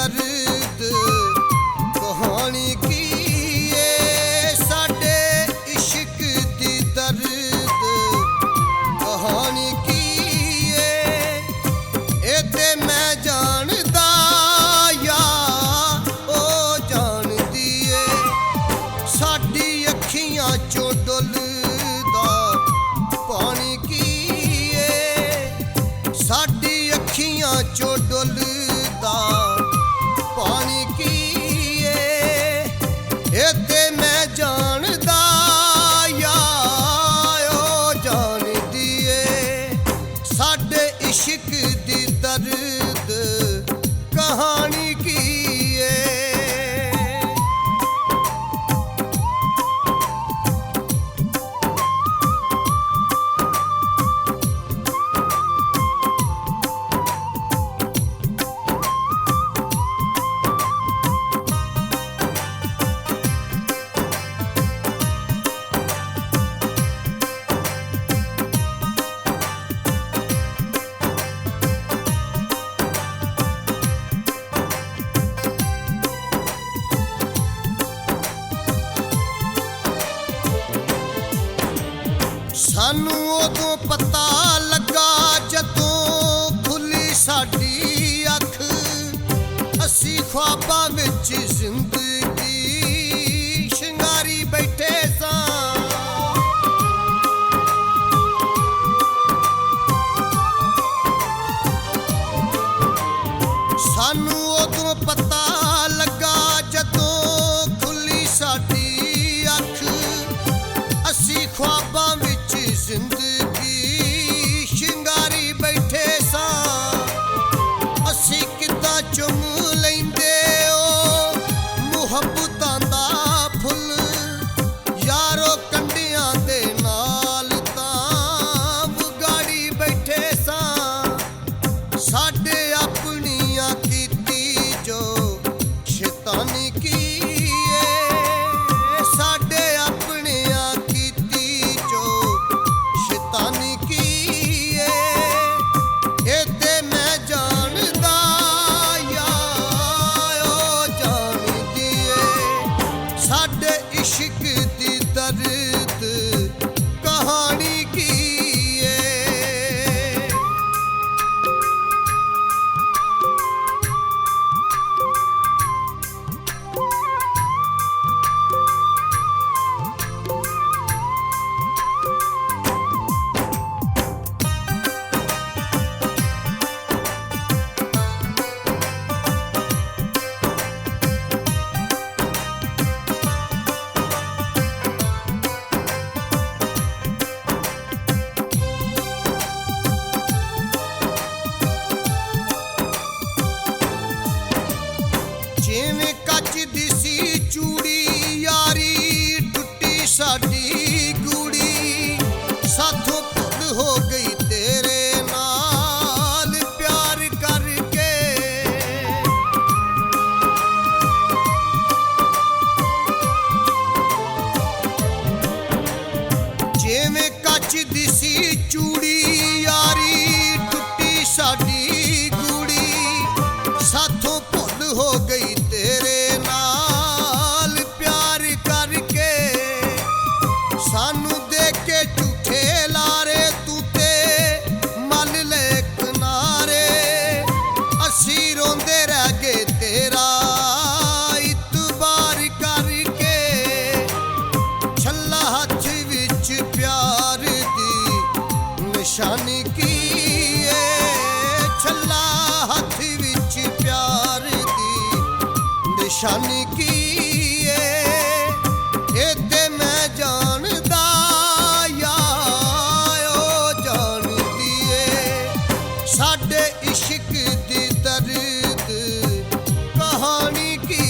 दर्द कहानी की साडे इश्क दी दर्द कहानी की ए ते मैं जानदा या ओ जानदी है साडी अखियां चों डुलदा पानी की साडी अखियां चों डुलदा पानी की ए ते मैं जानदा या ओ जानदी है साडे इश्क दी दर्द कहानी की सानू उदों पता लगा जदों खुली साडी अख असी ख्वाबां विच जिंदगी शंगारी बैठे सां सानू उदों पता लगा जदों खुली साडी अख असी ख्वाबां जिंदगी शिंगारी बैठे सां असी किद्दां चुम लैंदे ओ मुहब्बतां दा फुल यारो कंडियां दे नाल तां मुगाड़ी बैठे सां साडे अपनियां कीती जो शैतानी की साडे अपनियां इश्क दी दर्द कहानी की जिवें कच दी सी चूड़ी यारी टुटी साडी गूड़ी साथों भुल हो गई तेरे नाल प्यार करके जिवें कच दी सी चूड़ी यारी टुटी साडी गूड़ी साथों भुल हो गई तेरे नाल प्यार करके सानू देख के झूठे लारे तू ते मल ले किनारे असी रोंदे रह गए तेरा इतबार करके छल्ला हथ विच प्यार दी निशानी की छल्ला हथ विच प्यार निशानी की ए ते मैं जानदा या ओ जानदी है साडे इश्क दी दर्द कहानी की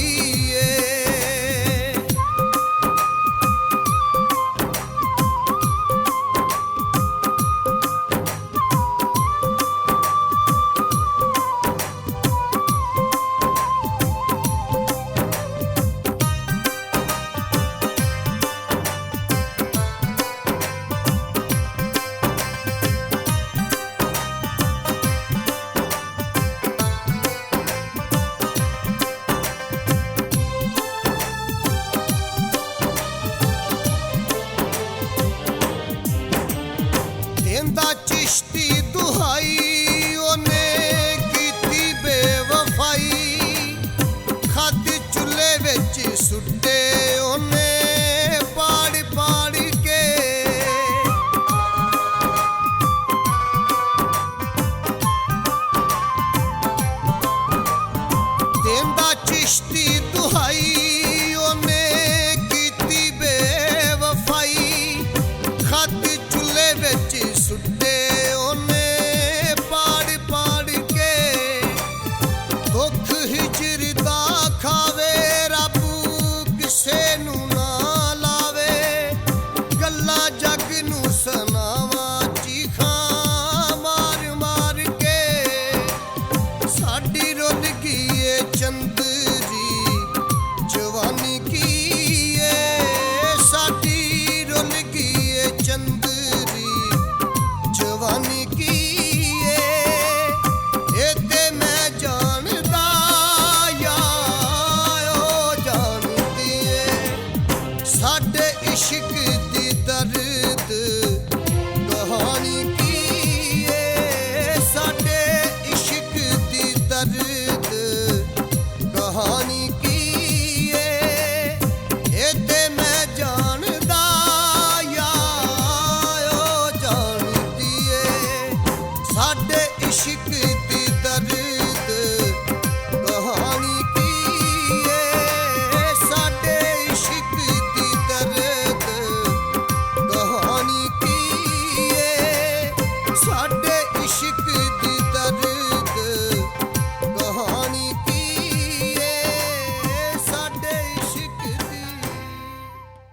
ਕਹਿੰਦਾ ਚਿਸ਼ਤੀ